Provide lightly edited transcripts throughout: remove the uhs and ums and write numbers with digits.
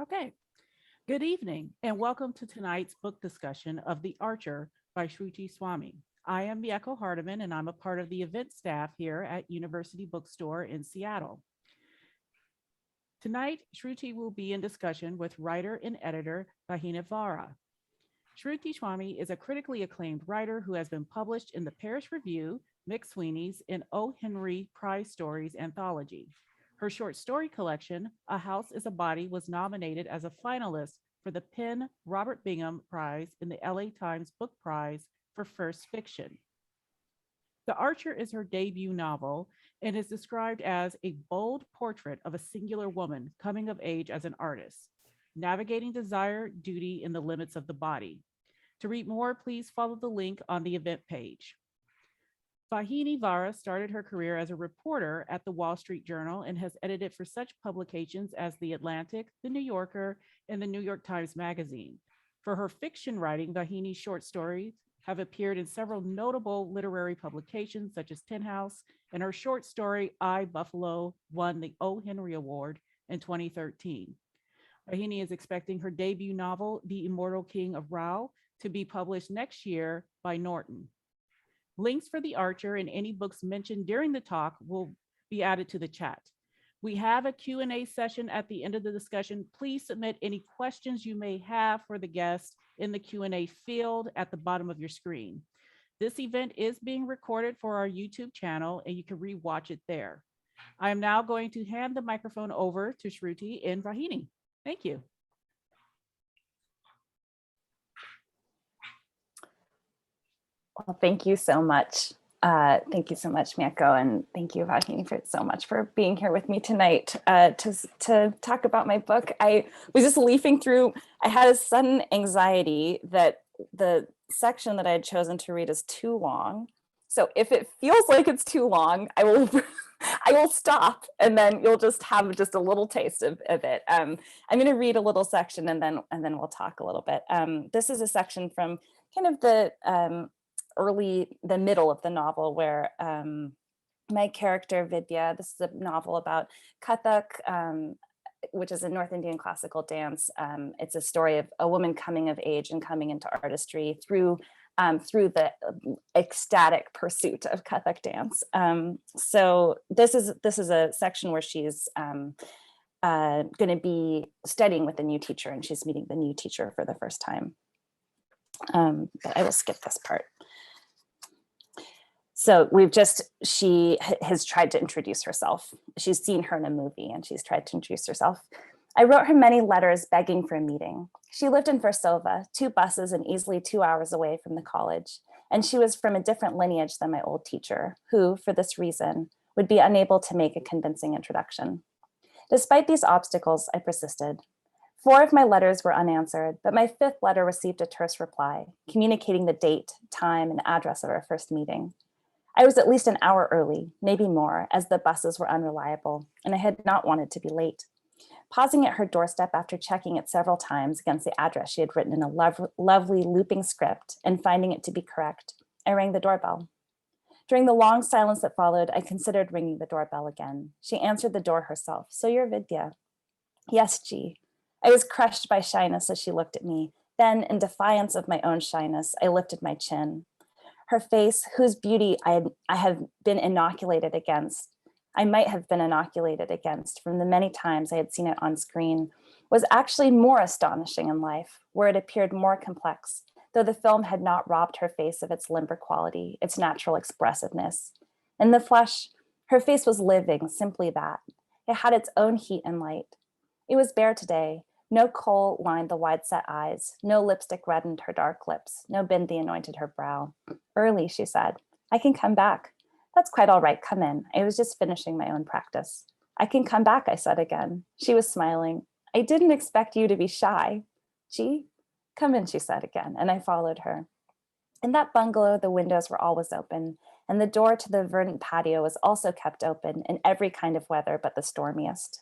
Okay. Good evening, and welcome to tonight's book discussion of The Archer by Shruti Swamy. I am Mieko Hardiman, and I'm a part of the event staff here at University Bookstore in Seattle. Tonight, Shruti will be in discussion with writer and editor Vara. Shruti Swamy is a critically acclaimed writer who has been published in the Paris Review, McSweeney's, and O. Henry Prize Stories anthology. Her short story collection, A House is a Body, was nominated as a finalist for the Penn Robert Bingham Prize in the LA Times Book Prize for First Fiction. The Archer is her debut novel and is described as a bold portrait of a singular woman coming of age as an artist, navigating desire, duty, and the limits of the body. To read more, please follow the link on the event page. Vauhini Vara started her career as a reporter at the Wall Street Journal and has edited for such publications as The Atlantic, The New Yorker, and the New York Times Magazine. For her fiction writing, Vauhini's short stories have appeared in several notable literary publications such as Tin House, and her short story, I, Buffalo, won the O. Henry Award in 2013. Vauhini is expecting her debut novel, The Immortal King of Rao, to be published next year by Norton. Links for The Archer and any books mentioned during the talk will be added to the chat. We have a Q&A session at the end of the discussion. Please submit any questions you may have for the guests in the Q&A field at the bottom of your screen. This event is being recorded for our YouTube channel, and you can rewatch it there. I am now going to hand the microphone over to Shruti and Vauhini. Thank you. Well, thank you so much. Thank you so much, Mieko, and thank you, Vauhini, for so much for being here with me tonight to talk about my book. I was just leafing through. I had a sudden anxiety that the section that I had chosen to read is too long. So if it feels like it's too long, I will I will stop, and then you'll just have just a little taste of it. I'm going to read a little section, and then we'll talk a little bit. This is a section from kind of the middle of the novel where my character Vidya, this is a novel about Kathak, which is a North Indian classical dance. It's a story of a woman coming of age and coming into artistry through the ecstatic pursuit of Kathak dance. So this is a section where she's going to be studying with a new teacher, and she's meeting the new teacher for the first time. But I will skip this part. So she has tried to introduce herself. She's seen her in a movie and she's tried to introduce herself. I wrote her many letters begging for a meeting. She lived in Versova, 2 buses and easily 2 hours away from the college. And she was from a different lineage than my old teacher, who, for this reason, would be unable to make a convincing introduction. Despite these obstacles, I persisted. 4 of my letters were unanswered, but my 5th letter received a terse reply, communicating the date, time, and address of our first meeting. I was at least an hour early, maybe more, as the buses were unreliable, and I had not wanted to be late. Pausing at her doorstep after checking it several times against the address she had written in a lovely looping script and finding it to be correct, I rang the doorbell. During the long silence that followed, I considered ringing the doorbell again. She answered the door herself. So you're Vidya? Yes, G. I was crushed by shyness as she looked at me. Then, in defiance of my own shyness, I lifted my chin. Her face, whose beauty I had been inoculated against, I might have been inoculated against from the many times I had seen it on screen, was actually more astonishing in life, where it appeared more complex, though the film had not robbed her face of its limber quality, its natural expressiveness. In the flesh, her face was living, simply that. It had its own heat and light. It was bare today. No kohl lined the wide-set eyes. No lipstick reddened her dark lips. No bindi anointed her brow. Early, she said. I can come back. That's quite all right. Come in. I was just finishing my own practice. I can come back, I said again. She was smiling. I didn't expect you to be shy. Gee, come in, she said again, and I followed her. In that bungalow, the windows were always open, and the door to the verdant patio was also kept open in every kind of weather but the stormiest.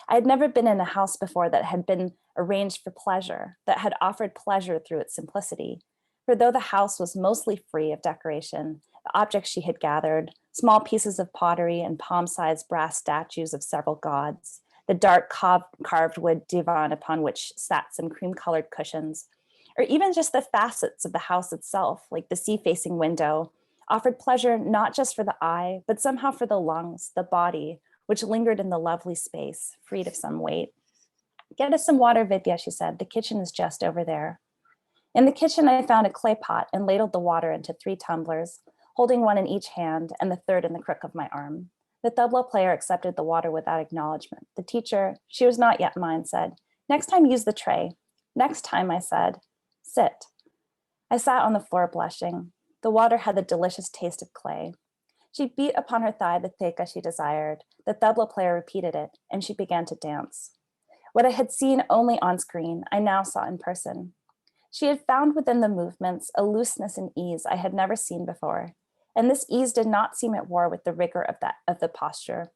I had never been in a house before that had been arranged for pleasure, that had offered pleasure through its simplicity. For though the house was mostly free of decoration, the objects she had gathered, small pieces of pottery and palm-sized brass statues of several gods, the dark carved wood divan upon which sat some cream-colored cushions, or even just the facets of the house itself, like the sea-facing window, offered pleasure not just for the eye, but somehow for the lungs, the body, which lingered in the lovely space, freed of some weight. "Get us some water, Vidya," she said. "The kitchen is just over there." In the kitchen, I found a clay pot and ladled the water into 3 tumblers, holding one in each hand and the third in the crook of my arm. The tabla player accepted the water without acknowledgement. The teacher, she was not yet mine, said, "Next time, use the tray." "Next time," I said. "Sit." I sat on the floor blushing. The water had the delicious taste of clay. She beat upon her thigh the theka she desired. The tabla player repeated it, and she began to dance. What I had seen only on screen, I now saw in person. She had found within the movements a looseness and ease I had never seen before, and this ease did not seem at war with the rigor of the posture.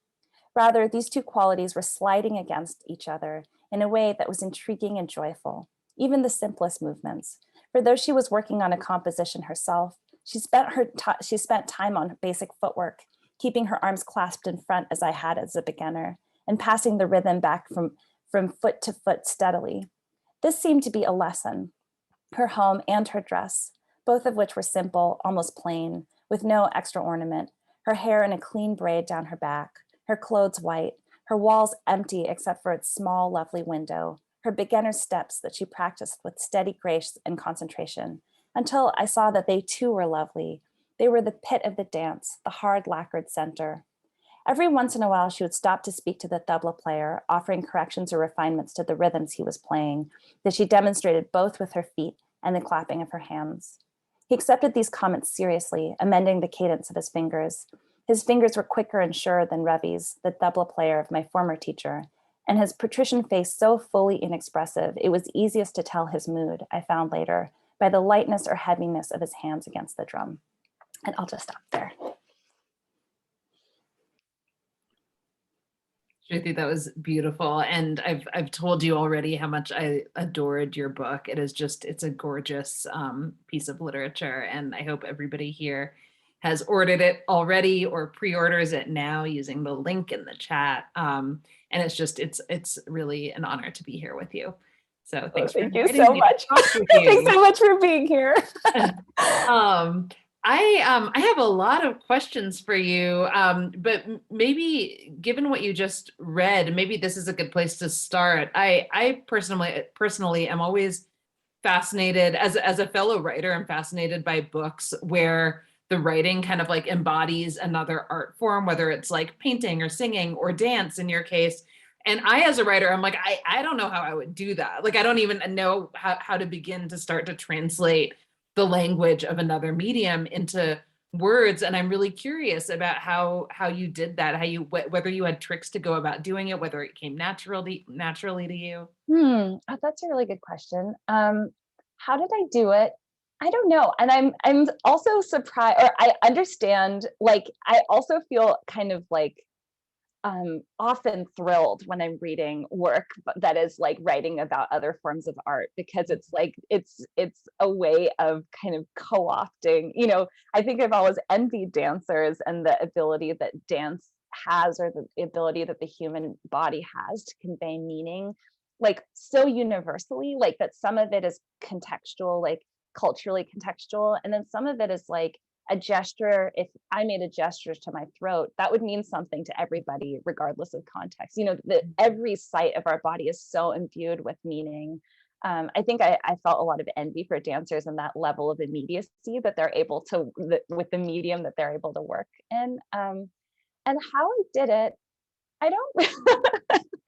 Rather, these two qualities were sliding against each other in a way that was intriguing and joyful, even the simplest movements. For though she was working on a composition herself, she spent time on basic footwork, keeping her arms clasped in front as I had as a beginner, and passing the rhythm back from foot to foot steadily. This seemed to be a lesson. Her home and her dress, both of which were simple, almost plain, with no extra ornament, her hair in a clean braid down her back, her clothes white, her walls empty except for its small, lovely window, her beginner steps that she practiced with steady grace and concentration, until I saw that they too were lovely. They were the pit of the dance, the hard lacquered center. Every once in a while, she would stop to speak to the tabla player, offering corrections or refinements to the rhythms he was playing, that she demonstrated both with her feet and the clapping of her hands. He accepted these comments seriously, amending the cadence of his fingers. His fingers were quicker and surer than Revi's, the tabla player of my former teacher, and his patrician face so fully inexpressive, it was easiest to tell his mood, I found later, by the lightness or heaviness of his hands against the drum. And I'll just stop there. Shruti, that was beautiful. And I've told you already how much I adored your book. It's a gorgeous piece of literature. And I hope everybody here has ordered it already or pre-orders it now using the link in the chat. And it's really an honor to be here with you. So thanks Thank you so much. Thanks so much for being here. I have a lot of questions for you, but maybe given what you just read, maybe this is a good place to start. I personally am always fascinated as a fellow writer. I'm fascinated by books where the writing kind of like embodies another art form, whether it's like painting or singing or dance in your case. And I, as a writer, I'm like, I don't know how I would do that. Like, I don't even know how to begin to start to translate the language of another medium into words. And I'm really curious about how you did that, whether you had tricks to go about doing it, whether it came naturally to you. That's a really good question. How did I do it? I don't know. And I'm also surprised, or I understand, like, I also feel kind of like often thrilled when I'm reading work that is like writing about other forms of art, because it's like it's a way of kind of co-opting, I think I've always envied dancers and the ability that dance has, or the ability that the human body has to convey meaning, like so universally, like that some of it is contextual, like culturally contextual, and then some of it is like a gesture. If I made a gesture to my throat, that would mean something to everybody, regardless of context. Every site of our body is so imbued with meaning. I think I felt a lot of envy for dancers and that level of immediacy that they're able to, with the medium that they're able to work in. And how I did it, I don't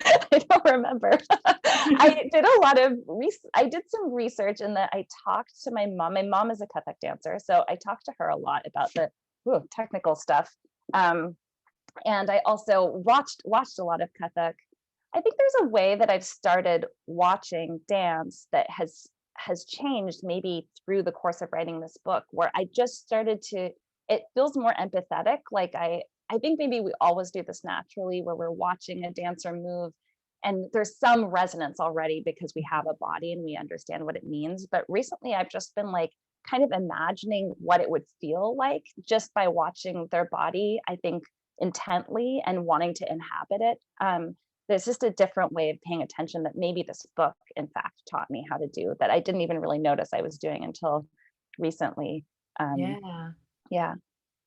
I don't remember. I did a lot of I did some research in that I talked to my mom. My mom is a Kathak dancer, so I talked to her a lot about the technical stuff. And I also watched a lot of Kathak. I think there's a way that I've started watching dance that has changed maybe through the course of writing this book, where I just started to, it feels more empathetic. Like I think maybe we always do this naturally, where we're watching a dancer move and there's some resonance already because we have a body and we understand what it means. But recently I've just been like kind of imagining what it would feel like just by watching their body, I think, intently and wanting to inhabit it. there's just a different way of paying attention that maybe this book, in fact, taught me how to do that I didn't even really notice I was doing until recently. Yeah. Yeah.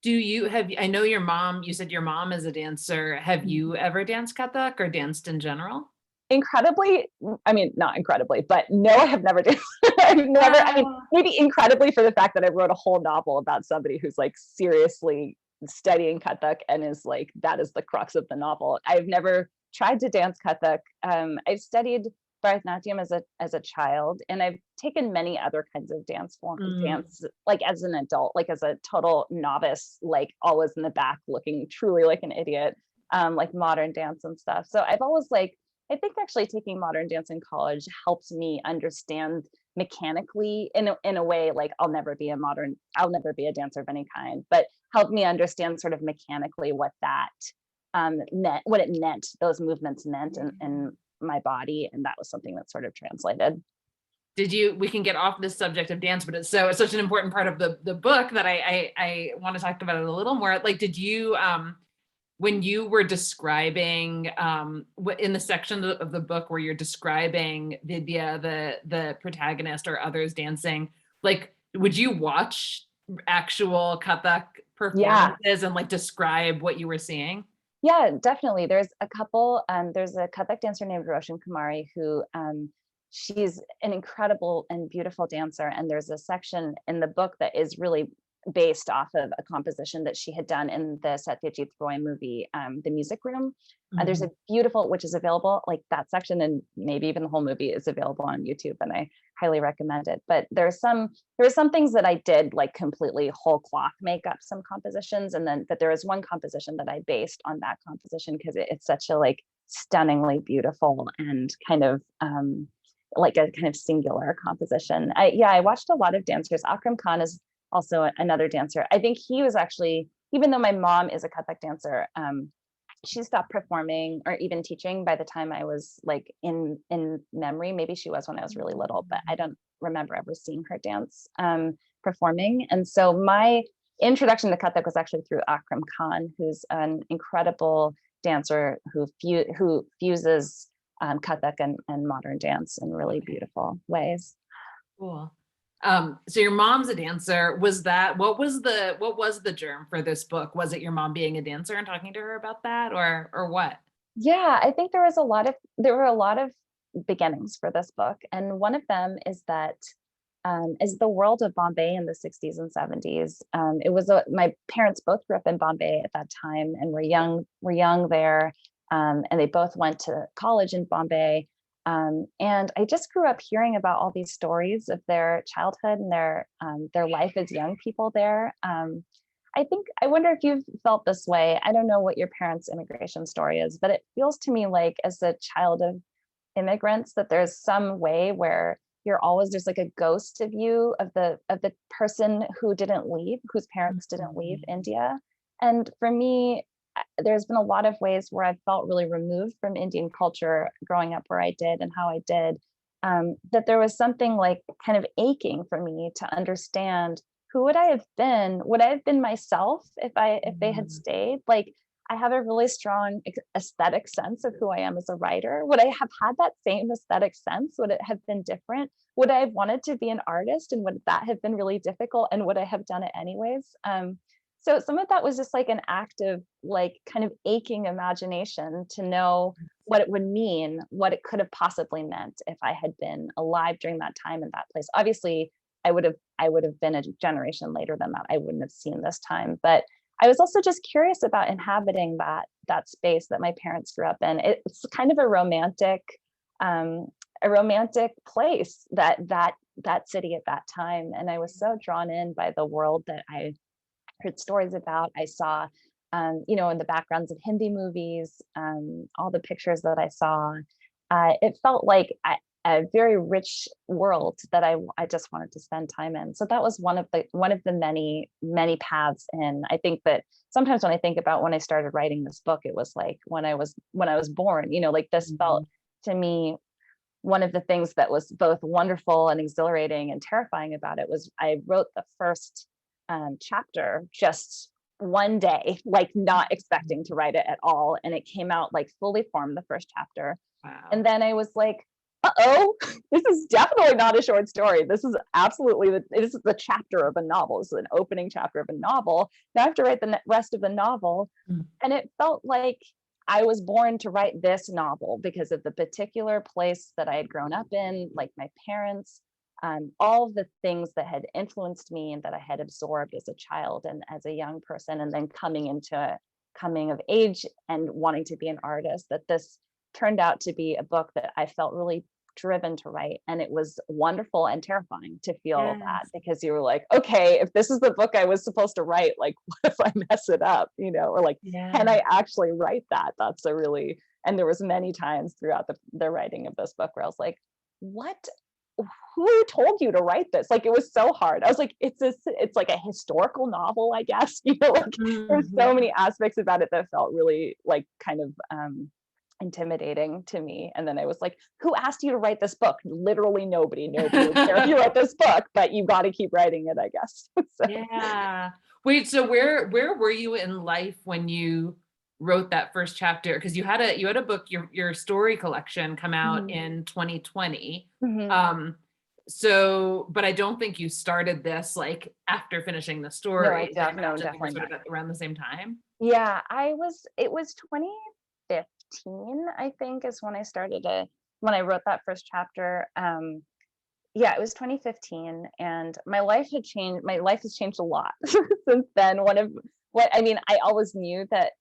I know your mom, you said your mom is a dancer. Have you ever danced Kathak or danced in general? Incredibly, I mean, not incredibly, but no, I have never done. I've never, I mean, maybe incredibly for the fact that I wrote a whole novel about somebody who's like seriously studying Kathak and is like, that is the crux of the novel. I've never tried to dance Kathak. I've studied Bharatanatyam as a child, and I've taken many other kinds of dance dance, like as an adult, like as a total novice, like always in the back looking truly like an idiot, like modern dance and stuff. So I've always like, I think actually taking modern dance in college helps me understand mechanically in a way, like I'll never be a dancer of any kind, but helped me understand sort of mechanically what that meant, what it meant, those movements meant in my body. And that was something that sort of translated. We can get off this subject of dance, but it's such an important part of the book that I want to talk about it a little more. Like, did you, when you were describing in the section of the book where you're describing Vidya, the protagonist, or others dancing, like, would you watch actual Kathak performances and like describe what you were seeing? Yeah, definitely. There's a couple, there's a Kathak dancer named Roshan Kumari who she's an incredible and beautiful dancer. And there's a section in the book that is really based off of a composition that she had done in the Satyajit Roy movie, The Music Room. There's a beautiful, which is available, like that section, and maybe even the whole movie is available on YouTube, and I highly recommend it. But there were some things that I did like completely whole cloth make up some compositions, and then that there was one composition that I based on that composition because it's such a like stunningly beautiful and kind of like a kind of singular composition. I watched a lot of dancers. Akram Khan is also another dancer. I think he was actually, even though my mom is a Kathak dancer, she stopped performing or even teaching by the time I was like in memory. Maybe she was when I was really little, but I don't remember ever seeing her dance performing. And so my introduction to Kathak was actually through Akram Khan, who's an incredible dancer who fuses Kathak and modern dance in really beautiful ways. Cool. So your mom's a dancer. What was the germ for this book? Was it your mom being a dancer and talking to her about that, or what? Yeah, I think there were a lot of beginnings for this book. And one of them is that is the world of Bombay in the 60s and 70s. It was my parents both grew up in Bombay at that time and were young there. And they both went to college in Bombay. And I just grew up hearing about all these stories of their childhood and their life as young people there. I wonder if you've felt this way. I don't know what your parents' immigration story is, but it feels to me like as a child of immigrants that there's some way where there's like a ghost of you, of the person who didn't leave, whose parents didn't leave India. And for me, there's been a lot of ways where I felt really removed from Indian culture growing up where I did and how I did, that there was something like kind of aching for me to understand who would I have been? Would I have been myself if they had stayed? Like, I have a really strong aesthetic sense of who I am as a writer. Would I have had that same aesthetic sense? Would it have been different? Would I have wanted to be an artist, and would that have been really difficult? And would I have done it anyways? So some of that was just like an act of like kind of aching imagination to know what it would mean, what it could have possibly meant if I had been alive during that time in that place. Obviously, I would have been a generation later than that. I wouldn't have seen this time, but I was also just curious about inhabiting that space that my parents grew up in. It's kind of a romantic place, that city at that time, and I was so drawn in by the world that I heard stories about. I saw, in the backgrounds of Hindi movies, all the pictures that I saw. It felt like a very rich world that I just wanted to spend time in. So that was one of the many paths in. I think that sometimes when I think about when I started writing this book, it was like when I was born. Like this felt to me. One of the things that was both wonderful and exhilarating and terrifying about it was I wrote the first chapter just one day, like not expecting to write it at all. And it came out like fully formed, the first chapter. Wow. And then I was like, uh-oh, this is definitely not a short story. This is absolutely, this is the chapter of a novel. This is an opening chapter of a novel. Now I have to write the rest of the novel. And it felt like I was born to write this novel because of the particular place that I had grown up in, like my parents, all the things that had influenced me and that I had absorbed as a child and as a young person, and then coming into coming of age and wanting to be an artist, that this turned out to be a book that I felt really driven to write. And it was wonderful and terrifying to feel that, because you were like, okay, if this is the book I was supposed to write, like, what if I mess it up, or like, can I actually write that? That's a really, and there was many times throughout the writing of this book where I was like, what, who told you to write this? Like, it was so hard. I was like, it's like a historical novel, I guess, like there's so many aspects about it that felt really like kind of intimidating to me. And then I was like, who asked you to write this book? Literally nobody would care if you write this book, but you got to keep writing it, I guess. So. Yeah. Wait, so where were you in life when you wrote that first chapter? Because you had a book, your story collection come out in 2020. So, but I don't think you started this like after finishing the story. No, definitely sort not. of around the same time. Yeah, it was 2015, I think, is when I started when I wrote that first chapter. Yeah, it was 2015, and my life had changed. My life has changed a lot since then. I always knew that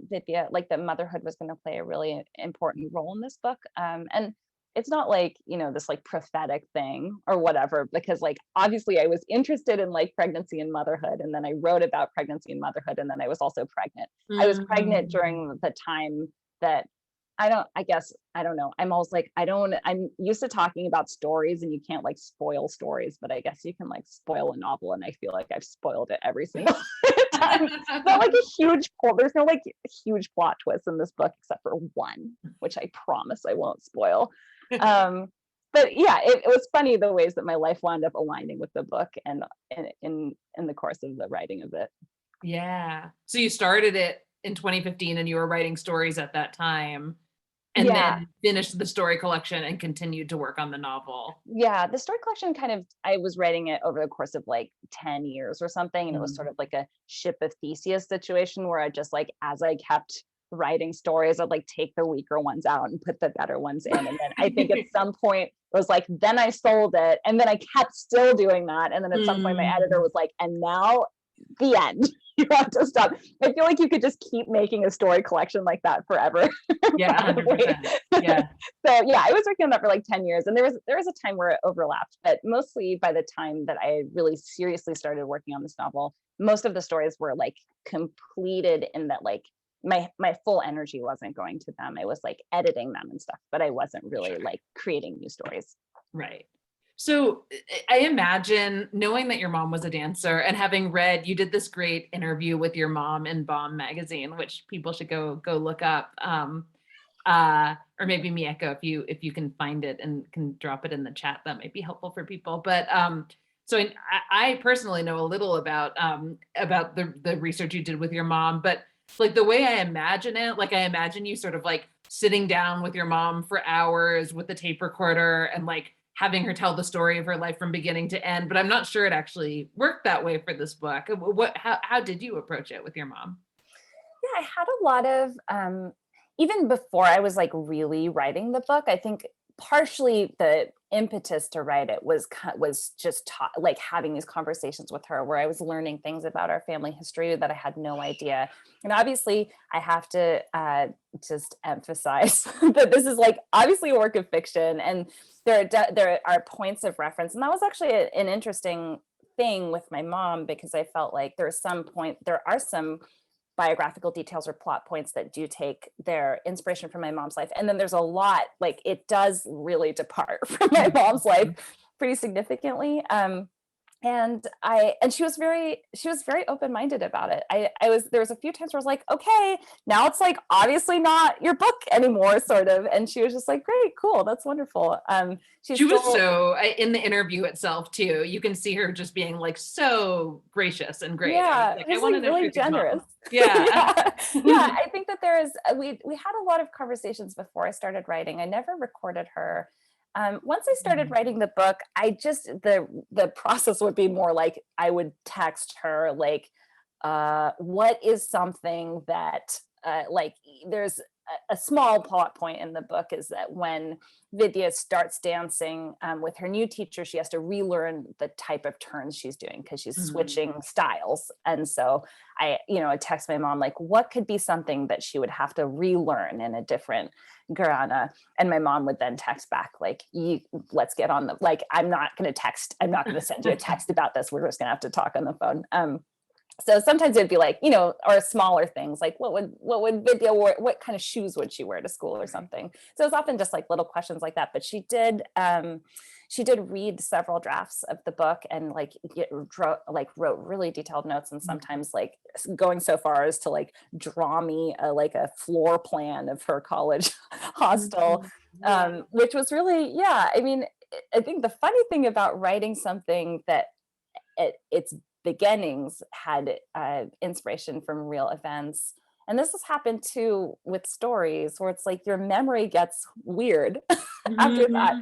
Vidya, like, that motherhood was going to play a really important role in this book. And it's not like, this like prophetic thing or whatever, because like, obviously I was interested in like pregnancy and motherhood. And then I wrote about pregnancy and motherhood. And then I was also pregnant. I was pregnant during the time that I don't know. I'm always like, I'm used to talking about stories, and you can't like spoil stories, but I guess you can like spoil a novel. And I feel like I've spoiled it every single time. It's not like a huge plot. There's no like huge plot twist in this book, except for one, which I promise I won't spoil. But yeah, it was funny the ways that my life wound up aligning with the book and in the course of the writing of it. Yeah. So you started it in 2015 and you were writing stories at that time, and then finished the story collection and continued to work on the novel. Yeah, the story collection I was writing it over the course of like 10 years or something. And it was sort of like a ship of Theseus situation where I just like, as I kept writing stories, I'd like take the weaker ones out and put the better ones in. And then I think at some point it was like, then I sold it. And then I kept still doing that. And then at some point my editor was like, and now the end. You have to stop. I feel like you could just keep making a story collection like that forever. Yeah, 100%. Yeah. So yeah, I was working on that for like 10 years, and there was a time where it overlapped, but mostly by the time that I really seriously started working on this novel, most of the stories were like completed, in that like my full energy wasn't going to them. I was like editing them and stuff, but I wasn't really like creating new stories. Right. So I imagine, knowing that your mom was a dancer and having read, you did this great interview with your mom in Bomb magazine, which people should go look up. Or maybe Mieko, if you can find it and can drop it in the chat, that might be helpful for people. But so I personally know a little about the research you did with your mom, but like the way I imagine it, like I imagine you sort of like sitting down with your mom for hours with the tape recorder and like having her tell the story of her life from beginning to end. But I'm not sure it actually worked that way for this book. How did you approach it with your mom? Yeah, I had a lot of even before I was like really writing the book, I think partially the impetus to write it was just like having these conversations with her, where I was learning things about our family history that I had no idea. And obviously I have to just emphasize that this is like obviously a work of fiction, and there are points of reference. And that was actually an interesting thing with my mom, because I felt like there are some biographical details or plot points that do take their inspiration from my mom's life. And then there's a lot, like it does really depart from my mom's life pretty significantly. and she was very open-minded about it. There was a few times where I was like, okay, now it's like obviously not your book anymore, sort of. And she was just like, great, cool, that's wonderful. She was so in the interview itself too. You can see her just being like so gracious and great. Yeah, Like, it was like really generous. Yeah. Yeah. I think that we had a lot of conversations before I started writing. I never recorded her. Once I started writing the book, I just the process would be more like I would text her like, what is something that like there's a small plot point in the book is that when Vidya starts dancing with her new teacher, she has to relearn the type of turns she's doing because she's switching styles. And so I text my mom, like, what could be something that she would have to relearn in a different Gharana? And my mom would then text back, like, let's get on like, I'm not going to send you a text about this. We're just going to have to talk on the phone. So sometimes it'd be like, or smaller things like what would Vidya wear, what kind of shoes would she wear to school or something. So it's often just like little questions like that. But she did read several drafts of the book and like wrote really detailed notes, and sometimes like going so far as to like draw me a floor plan of her college hostel, which was really, I mean, I think the funny thing about writing something that it's beginnings had inspiration from real events. And this has happened too with stories where it's like your memory gets weird after that.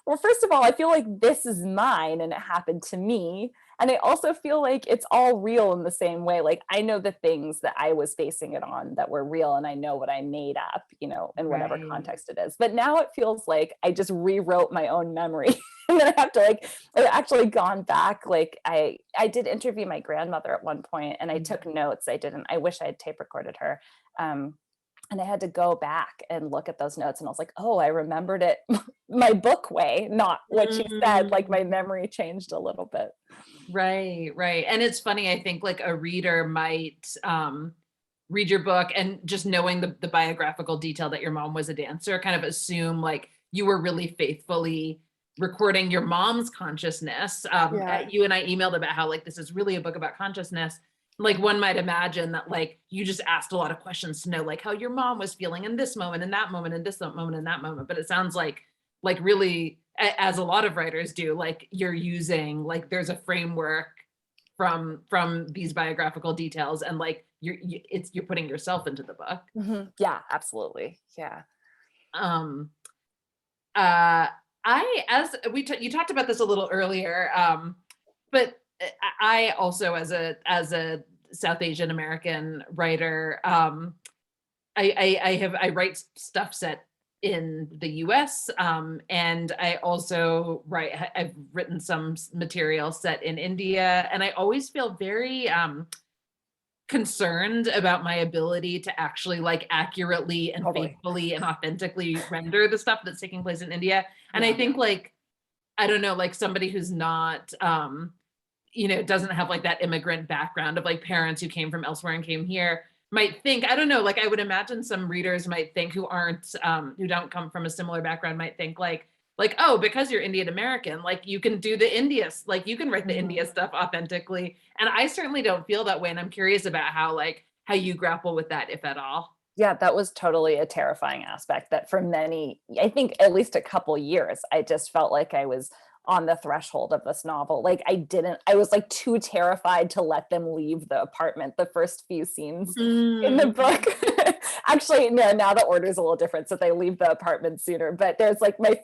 Well, first of all, I feel like this is mine and it happened to me. And I also feel like it's all real in the same way. Like I know the things that I was basing it on that were real, and I know what I made up, in whatever context it is. But now it feels like I just rewrote my own memory. And then I have to I've actually gone back. Like I did interview my grandmother at one point and I took notes. I wish I had tape recorded her. And I had to go back and look at those notes, and I was like, oh, I remembered it my book way, not what she said. Like my memory changed a little bit. Right. And it's funny, I think like a reader might read your book and just knowing the biographical detail that your mom was a dancer, kind of assume like you were really faithfully recording your mom's consciousness. You and I emailed about how like this is really a book about consciousness. Like one might imagine that like you just asked a lot of questions to know like how your mom was feeling in this moment, in that moment, in this moment, in that moment. But it sounds like really, as a lot of writers do, like you're using like there's a framework from these biographical details, and like you're putting yourself into the book. Yeah, absolutely. Yeah. You talked about this a little earlier, but I also, as a South Asian American writer, I write stuff set in the US, and I also I've written some material set in India, and I always feel very concerned about my ability to actually like accurately and faithfully and authentically render the stuff that's taking place in India. And I think like, I don't know, like somebody who's not, doesn't have like that immigrant background of like parents who came from elsewhere and came here might think, I don't know, like I would imagine some readers might think who don't come from a similar background might think like, oh, because you're Indian American, like you can do the India, like you can write the India stuff authentically. And I certainly don't feel that way. And I'm curious about how you grapple with that, if at all. Yeah, that was totally a terrifying aspect that for many, I think at least a couple years, I just felt like I was on the threshold of this novel. Like I was like too terrified to let them leave the apartment the first few scenes in the book. Actually, no, now the order is a little different, so they leave the apartment sooner. But there's like my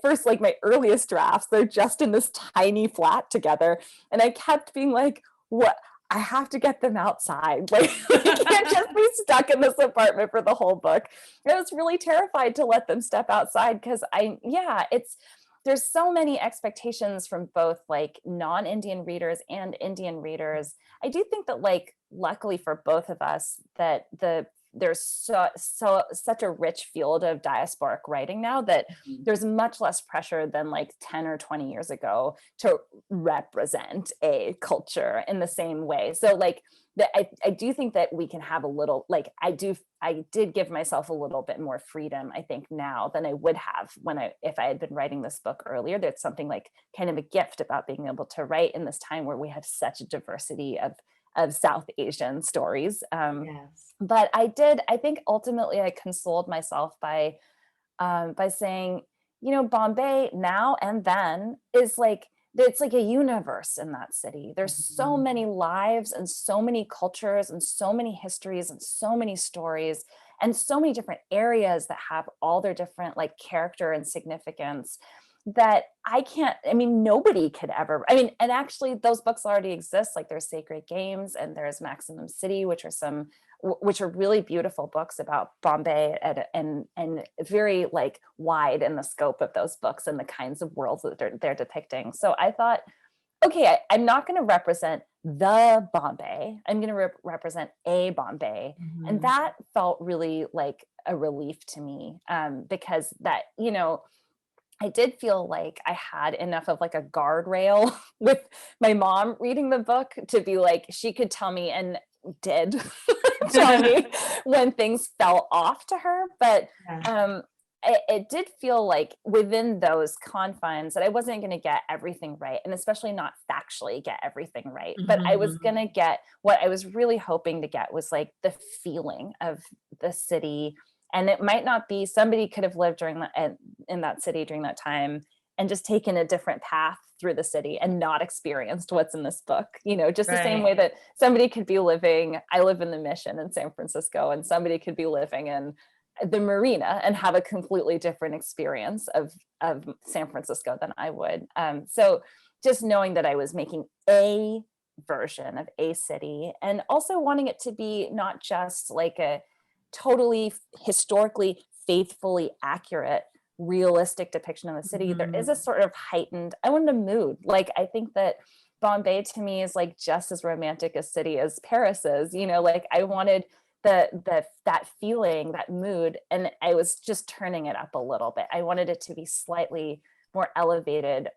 earliest drafts, they're just in this tiny flat together. And I kept being like, what? I have to get them outside. Like, I can't just be stuck in this apartment for the whole book. And I was really terrified to let them step outside because there's so many expectations from both like non-Indian readers and Indian readers. I do think that like, luckily for both of us, that the there's such a rich field of diasporic writing now that there's much less pressure than like 10 or 20 years ago to represent a culture in the same way. So like I do think that we can have a little, like I did give myself a little bit more freedom, I think, now than I would have if I had been writing this book earlier. There's something like kind of a gift about being able to write in this time where we have such a diversity of South Asian stories. Yes. But I think ultimately I consoled myself by saying, you know, Bombay now and then is like, it's like a universe in that city. There's so many lives and so many cultures and so many histories and so many stories and so many different areas that have all their different like character and significance that nobody could ever, and actually those books already exist. Like there's Sacred Games and there's Maximum City, which are really beautiful books about Bombay and very like wide in the scope of those books and the kinds of worlds that they're depicting. So I thought, okay, I'm not going to represent the Bombay. I'm going to represent a Bombay. And that felt really like a relief to me, because that, you know, I did feel like I had enough of like a guardrail with my mom reading the book to be like, she could tell me and did tell me when things fell off to her. But it did feel like within those confines that I wasn't going to get everything right, and especially not factually get everything right. But I was going to get what I was really hoping to get was like the feeling of the city. And it might not be, somebody could have lived in that city during that time and just taken a different path through the city and not experienced what's in this book, you know, just the same way that somebody could be living, I live in the Mission in San Francisco, and somebody could be living in the Marina and have a completely different experience of San Francisco than I would. So just knowing that I was making a version of a city, and also wanting it to be not just like a totally historically faithfully accurate realistic depiction of the city. There is a sort of heightened, I wanted a mood. Like I think that Bombay to me is like just as romantic a city as Paris is, you know, like I wanted that feeling, that mood, and I was just turning it up a little bit. I wanted it to be slightly more elevated,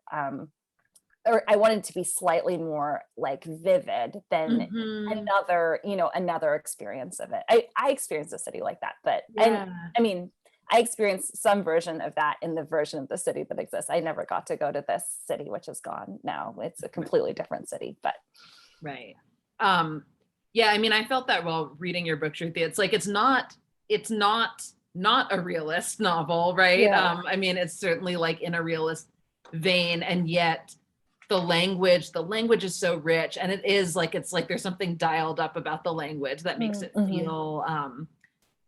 or I wanted to be slightly more like vivid than another experience of it. I experienced a city like that, but I experienced some version of that in the version of the city that exists. I never got to go to this city, which is gone now. It's a completely different city, but. Right. Yeah, I mean, I felt that while reading your book, Shruti. It's like, it's not a realist novel, right? Yeah. I mean, it's certainly like in a realist vein, and yet the language is so rich, and it's like there's something dialed up about the language that makes it feel,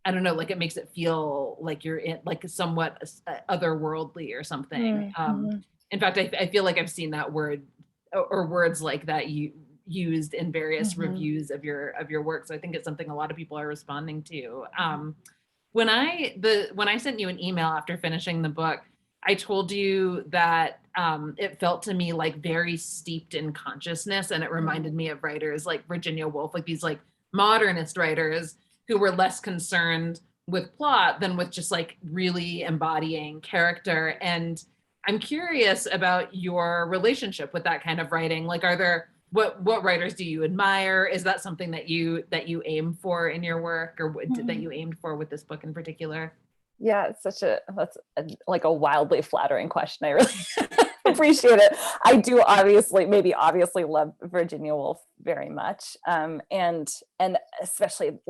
I don't know, like it makes it feel like you're in like somewhat otherworldly or something. In fact, I feel like I've seen that word or words like that used in various reviews of your work. So I think it's something a lot of people are responding to. When I sent you an email after finishing the book, I told you that it felt to me like very steeped in consciousness, and it reminded me of writers like Virginia Woolf, like these like modernist writers who were less concerned with plot than with just like really embodying character. And I'm curious about your relationship with that kind of writing. Like, are there what writers do you admire? Is that something that you aim for in your work, or that you aimed for with this book in particular? Yeah, that's like a wildly flattering question. I really appreciate it. I do obviously love Virginia Woolf very much, and especially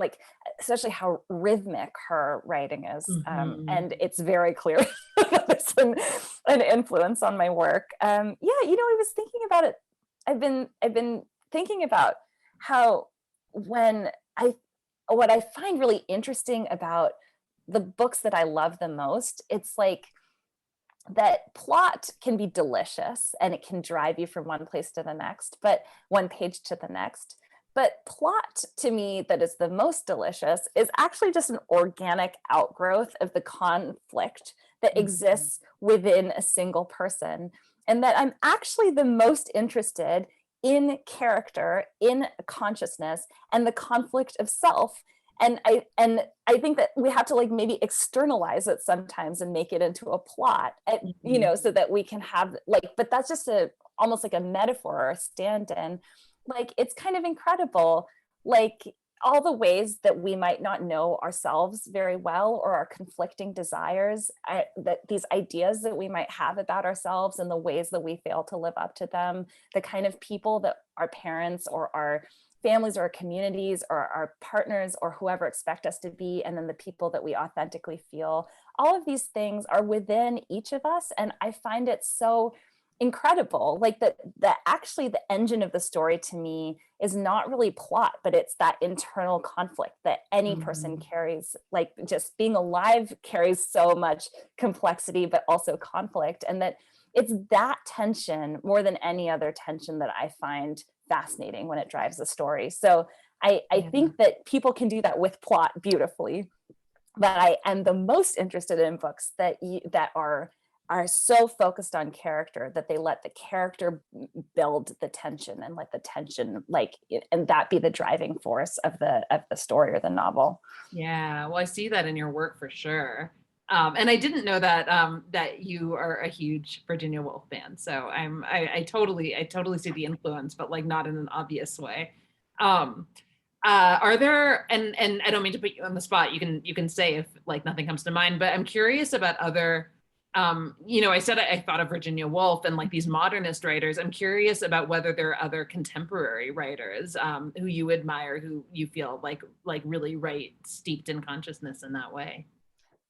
how rhythmic her writing is, and it's very clear that it's an influence on my work. I was thinking about it. I've been thinking about how what I find really interesting about the books that I love the most, it's like that plot can be delicious and it can drive you from one place to the next, but one page to the next. But plot to me that is the most delicious is actually just an organic outgrowth of the conflict that exists within a single person. And that I'm actually the most interested in character, in consciousness, and the conflict of self I think that we have to like maybe externalize it sometimes and make it into a plot, you know, so that we can have like, but that's just almost like a metaphor or a stand-in. Like, it's kind of incredible, like all the ways that we might not know ourselves very well, or our conflicting desires, that these ideas that we might have about ourselves and the ways that we fail to live up to them, the kind of people that our parents or our families or our communities or our partners or whoever expect us to be, and then the people that we authentically feel. All of these things are within each of us. And I find it so incredible, like that actually the engine of the story to me is not really plot, but it's that internal conflict that any person carries. Like, just being alive carries so much complexity, but also conflict. And that it's that tension more than any other tension that I find fascinating when it drives the story. So I think that people can do that with plot beautifully, but I am the most interested in books that are so focused on character that they let the character build the tension, and let the tension and that be the driving force of the story or the novel. Yeah, well, I see that in your work for sure. And I didn't know that that you are a huge Virginia Woolf fan. So I totally see the influence, but like not in an obvious way. Are there, and I don't mean to put you on the spot, you can say if like nothing comes to mind, but I'm curious about other, you know, I said I thought of Virginia Woolf and like these modernist writers. I'm curious about whether there are other contemporary writers who you admire, who you feel like really write steeped in consciousness in that way.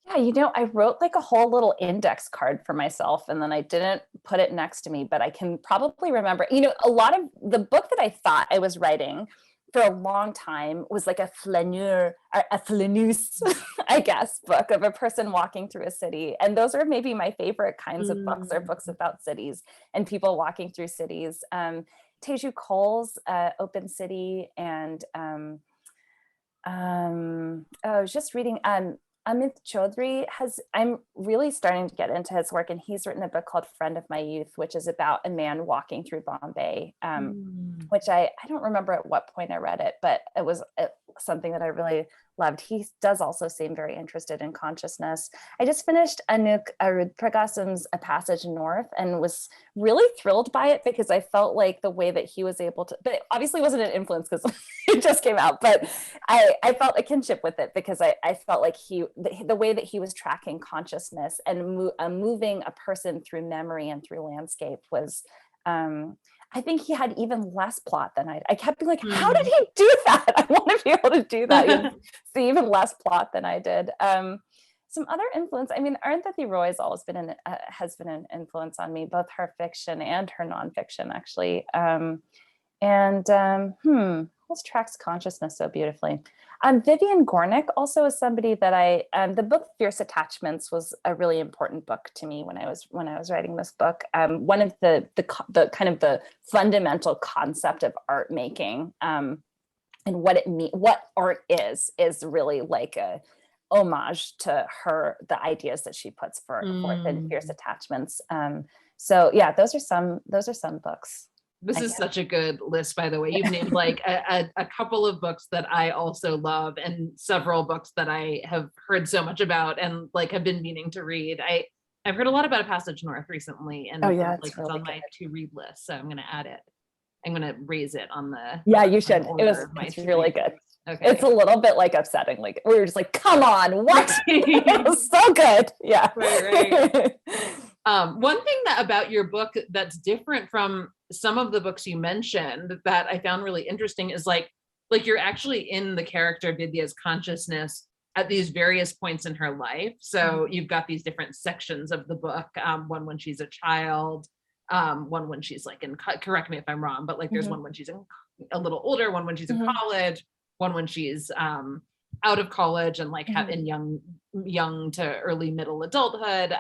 Yeah, you know, I wrote like a whole little index card for myself, and then I didn't put it next to me, but I can probably remember, you know, a lot of the book that I thought I was writing for a long time was like a flaneur, a flaneuse, I guess, book of a person walking through a city. And those are maybe my favorite kinds of books, are books about cities and people walking through cities. Teju Cole's Open City, and I was just reading Amit Chaudhry I'm really starting to get into his work, and he's written a book called Friend of My Youth, which is about a man walking through Bombay, which I don't remember at what point I read it, but it was something that I really loved. He does also seem very interested in consciousness. I just finished Anouk Pragassam's A Passage North and was really thrilled by it, because I felt like the way that he was able to, but it obviously wasn't an influence because it just came out, but I felt a kinship with it, because I felt like the way that he was tracking consciousness and moving a person through memory and through landscape was, I think he had even less plot than I kept being like, how did he do that? I want to be able to do that. See, even less plot than I did. Some other influence, I mean, Arundhati Roy has always been has been an influence on me, both her fiction and her nonfiction, actually. This tracks consciousness so beautifully. Vivian Gornick also is somebody that the book Fierce Attachments was a really important book to me when I was writing this book. One of the kind of the fundamental concept of art making, and what art is really like a homage to the ideas that she puts forth in Fierce Attachments. So yeah, those are some books. This is such a good list, by the way. You've named like a couple of books that I also love, and several books that I have heard so much about and like have been meaning to read. I've heard a lot about A Passage North recently, and it's on my to read list, so I'm going to add it. I'm going to raise it on the. Yeah, you should. It's really good. Okay. It's a little bit like upsetting. Like we were just like, come on, what? It was so good. Yeah. Right. One thing about your book that's different from some of the books you mentioned that I found really interesting is like you're actually in the character Vidya's consciousness at these various points in her life. So you've got these different sections of the book. One when she's a child, one when she's like correct me if I'm wrong, but like there's one when she's a little older, one when she's in college, one when she's out of college and like in young to early middle adulthood.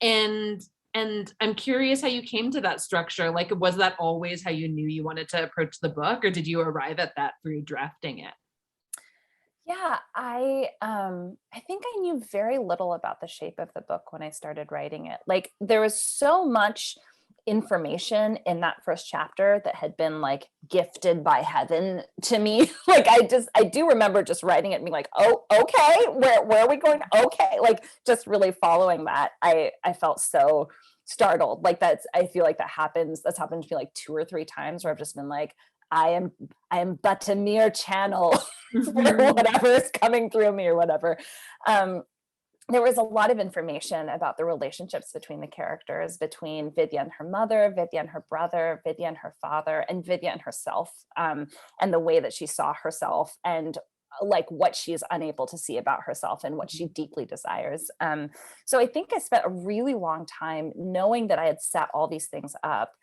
And I'm curious how you came to that structure. Like, was that always how you knew you wanted to approach the book, or did you arrive at that through drafting it? Yeah, I think I knew very little about the shape of the book when I started writing it. Like there was so much information in that first chapter that had been like gifted by heaven to me. Like I do remember just writing it and being like, oh, okay, where are we going? Okay, like just really following that. I felt so startled. Like I feel like that's happened to me like 2 or 3 times where I've just been like, I am but a mere channel for whatever is coming through me or whatever. There was a lot of information about the relationships between the characters, between Vidya and her mother, Vidya and her brother, Vidya and her father, and Vidya and herself, and the way that she saw herself, and like what she's unable to see about herself and what she deeply desires. So I think I spent a really long time knowing that I had set all these things up,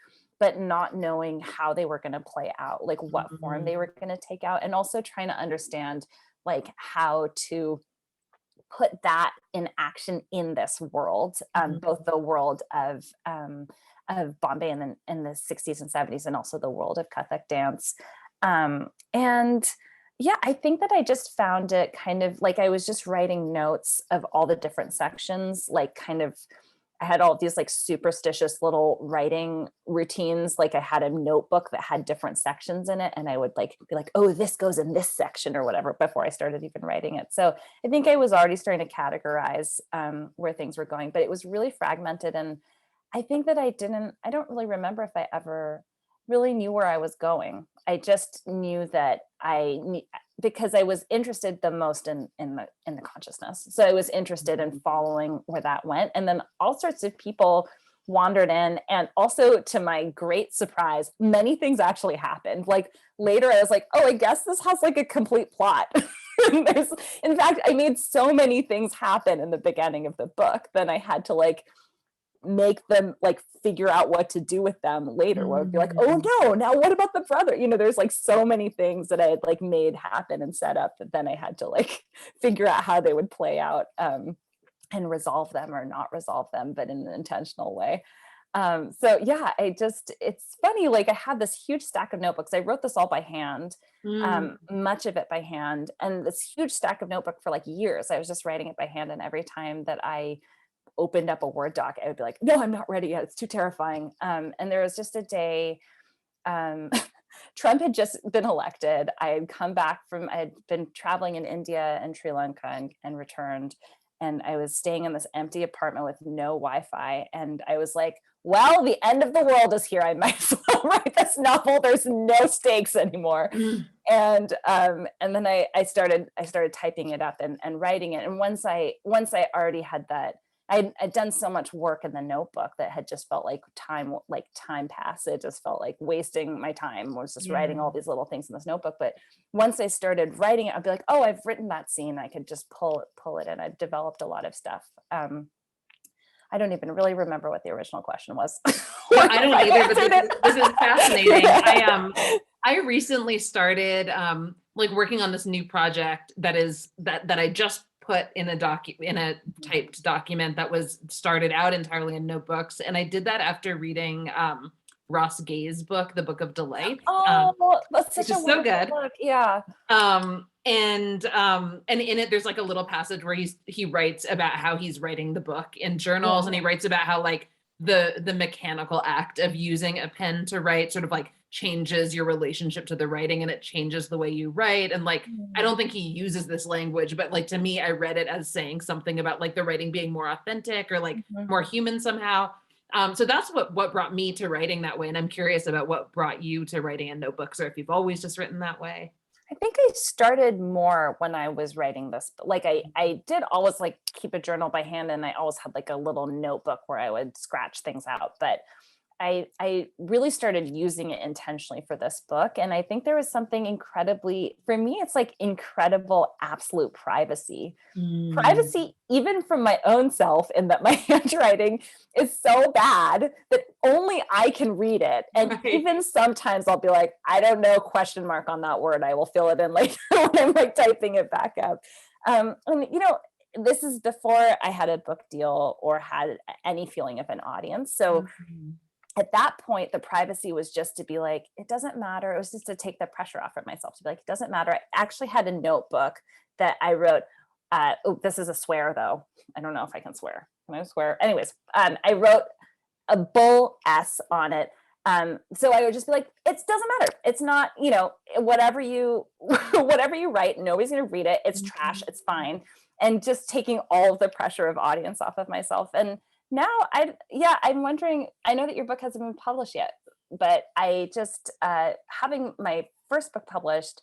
but not knowing how they were going to play out, like what form they were going to take out, and also trying to understand like how to put that in action in this world, both the world of Bombay in the 60s and 70s, and also the world of Kathak dance. And yeah, I think that I just found it kind of like I was just writing notes of all the different sections, like kind of I had all of these like superstitious little writing routines. Like I had a notebook that had different sections in it, and I would like be like, oh, this goes in this section or whatever before I started even writing it. So I think I was already starting to categorize where things were going, but it was really fragmented. And I think that I don't really remember if I ever really knew where I was going. I just knew that because I was interested the most in the consciousness. So I was interested in following where that went. And then all sorts of people wandered in. And also, to my great surprise, many things actually happened. Like later I was like, oh, I guess this has like a complete plot. In fact, I made so many things happen in the beginning of the book, then I had to like make them like figure out what to do with them later, where I'd be like, oh no, now what about the brother? There's like so many things that I had like made happen and set up that then I had to like figure out how they would play out, and resolve them or not resolve them, but in an intentional way. So yeah, it's funny, like I had this huge stack of notebooks. I wrote this all by hand, much of it by hand, and this huge stack of notebook for like years. I was just writing it by hand, and every time that I opened up a Word doc, I would be like, no, I'm not ready yet. It's too terrifying. And there was just a day, Trump had just been elected. I had been traveling in India and Sri Lanka and returned. And I was staying in this empty apartment with no Wi-Fi. And I was like, well, the end of the world is here. I might as well write this novel. There's no stakes anymore. And then I started typing it up and writing it. And once I already had that, I'd done so much work in the notebook that had just felt like time passed. It just felt like wasting my time. I was just writing all these little things in this notebook. But once I started writing it, I'd be like, oh, I've written that scene. I could just pull it in. I've developed a lot of stuff. I don't even really remember what the original question was. Well, I don't either, but this is fascinating. I recently started like working on this new project that I just put in a typed document that was started out entirely in notebooks. And I did that after reading Ross Gay's book, The Book of Delight. That's such a so good book. Yeah. And in it there's like a little passage where he writes about how he's writing the book in journals, and he writes about how like the mechanical act of using a pen to write sort of like changes your relationship to the writing, and it changes the way you write. And like I don't think he uses this language, but like to me, I read it as saying something about like the writing being more authentic or like more human somehow. So that's what brought me to writing that way. And I'm curious about what brought you to writing in notebooks, or if you've always just written that way. I think I started more when I was writing this. Like I did always like keep a journal by hand, and I always had like a little notebook where I would scratch things out. But I really started using it intentionally for this book. And I think there was something incredibly, for me, it's like incredible, absolute privacy. Privacy, even from my own self, in that my handwriting is so bad that only I can read it. And even sometimes I'll be like, I don't know, question mark on that word. I will fill it in later when I'm like typing it back up. And this is before I had a book deal or had any feeling of an audience. So at that point, the privacy was just to be like, it doesn't matter. It was just to take the pressure off of myself, to be like, it doesn't matter. I actually had a notebook that I wrote. This is a swear though. I don't know if I can swear. Can I swear? Anyways, I wrote a bull S on it. So I would just be like, it doesn't matter. It's not, whatever you write, nobody's going to read it. It's trash. It's fine. And just taking all of the pressure of audience off of myself. And now I'm wondering, I know that your book hasn't been published yet, but I just, having my first book published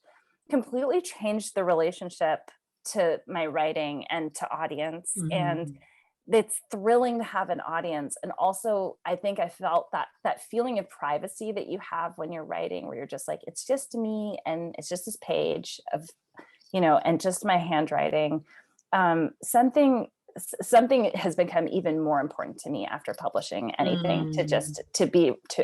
completely changed the relationship to my writing and to audience. And it's thrilling to have an audience. And also, I think I felt that feeling of privacy that you have when you're writing, where you're just like, it's just me and it's just this page of, and just my handwriting. Something has become even more important to me after publishing anything,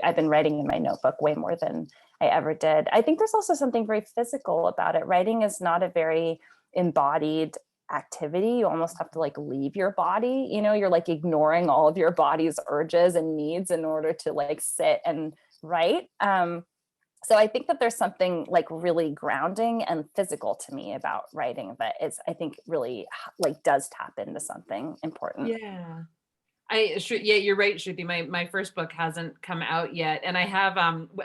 I've been writing in my notebook way more than I ever did. I think there's also something very physical about it. Writing is not a very embodied activity. You almost have to like leave your body, you're like ignoring all of your body's urges and needs in order to like sit and write. So I think that there's something like really grounding and physical to me about writing that is, I think, really like does tap into something important. Yeah. You're right, Shruti. My first book hasn't come out yet. And I have,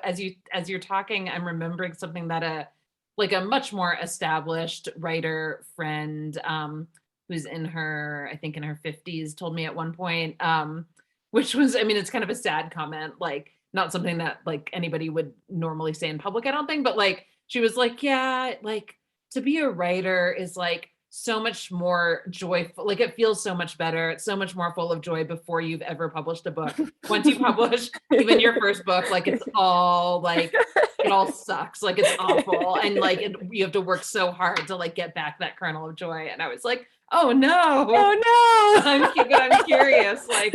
as you're talking, I'm remembering something that a much more established writer friend, who's in her 50s told me at one point, which was, it's kind of a sad comment, like not something that like anybody would normally say in public, I don't think, but like, she was like, yeah, like to be a writer is like so much more joyful. Like it feels so much better. It's so much more full of joy before you've ever published a book. Once you publish even your first book, like it's all like, it all sucks. Like it's awful. And like, you have to work so hard to like get back that kernel of joy. And I was like, oh no. I'm curious, like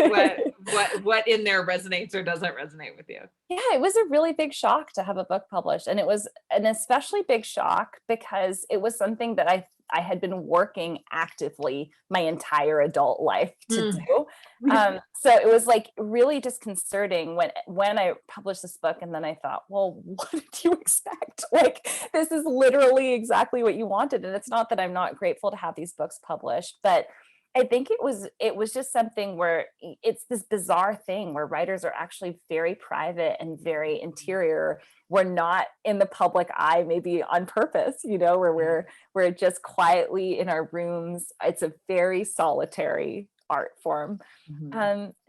what in there resonates or doesn't resonate with you. Yeah, it was a really big shock to have a book published. And it was an especially big shock because it was something that I had been working actively my entire adult life to do. So it was like really disconcerting when I published this book. And then I thought, well, what did you expect? Like, this is literally exactly what you wanted. And it's not that I'm not grateful to have these books published, but I think it was just something where it's this bizarre thing where writers are actually very private and very interior. We're not in the public eye, maybe on purpose, where we're just quietly in our rooms. It's a very solitary art form.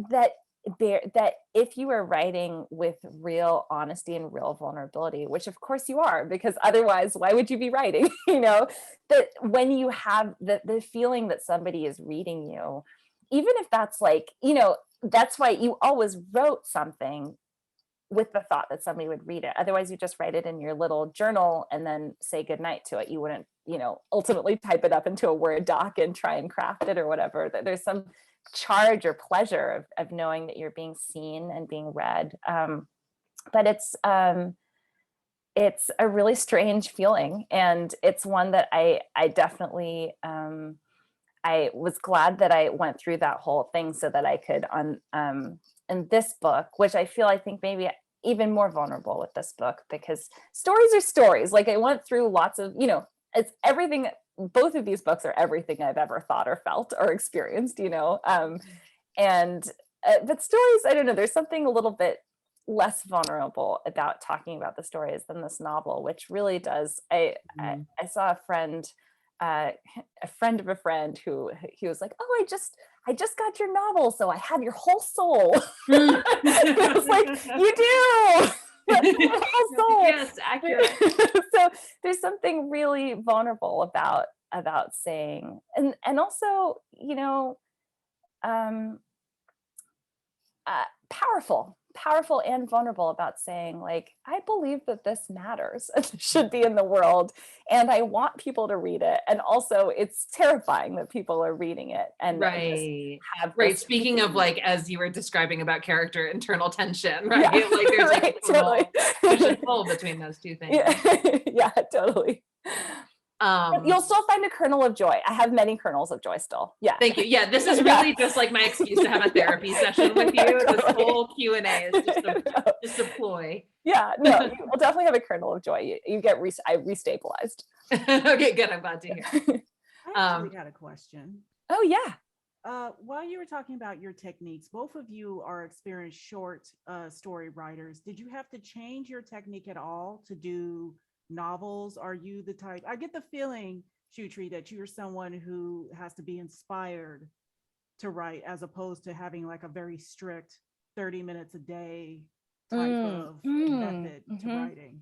That if you are writing with real honesty and real vulnerability, which of course you are, because otherwise why would you be writing? That when you have the feeling that somebody is reading you, even if that's like, that's why you always wrote something with the thought that somebody would read it. Otherwise you just write it in your little journal and then say goodnight to it. You wouldn't, ultimately type it up into a Word doc and try and craft it or whatever. There's some charge or pleasure of knowing that you're being seen and being read. But it's a really strange feeling. And it's one that I definitely, I was glad that I went through that whole thing so that I could in this book, which I think maybe even more vulnerable with this book, because stories are stories. Like I went through lots of, it's everything. Both of these books are everything I've ever thought or felt or experienced, but stories, I don't know, there's something a little bit less vulnerable about talking about the stories than this novel, which really does. I saw a friend of a friend who he was like, oh, I just got your novel, so I have your whole soul. I was like, you do. Your whole soul. Yes, accurate. So there's something really vulnerable about saying, and also, powerful and vulnerable about saying, like, I believe that this matters and should be in the world, and I want people to read it. And also it's terrifying that people are reading it and right. Speaking of, like, as you were describing about character internal tension, right? Yeah. Like there's like a totally. push and pull between those two things. Yeah, totally. You'll still find a kernel of joy. I have many kernels of joy still. Yeah. Thank you. Yeah, this is really just like my excuse to have a therapy session with you. Totally. This whole Q&A is just a ploy. Yeah, no, we'll definitely have a kernel of joy. You get I restabilized. Okay, good. I'm glad to hear. I actually got a question. Oh yeah. While you were talking about your techniques, both of you are experienced short story writers. Did you have to change your technique at all to do novels? Are you the type? I get the feeling, Shutri, that you're someone who has to be inspired to write, as opposed to having like a very strict 30 minutes a day type of method to mhm. writing.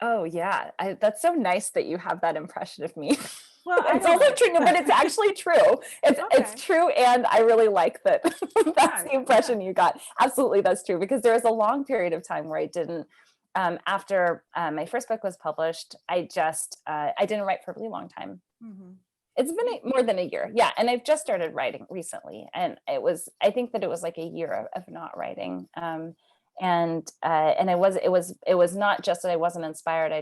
Oh yeah, that's so nice that you have that impression of me. Well, I It's also don't. true, but it's actually true. It's Okay. true, and I really like that. That's Right. the impression you got. Absolutely, that's true. Because there was a long period of time where I didn't. After my first book was published, I didn't write for a really long time. Hmm. It's been more than a year, yeah. And I've just started writing recently, and I think that it was like a year of not writing. And it was not just that I wasn't inspired.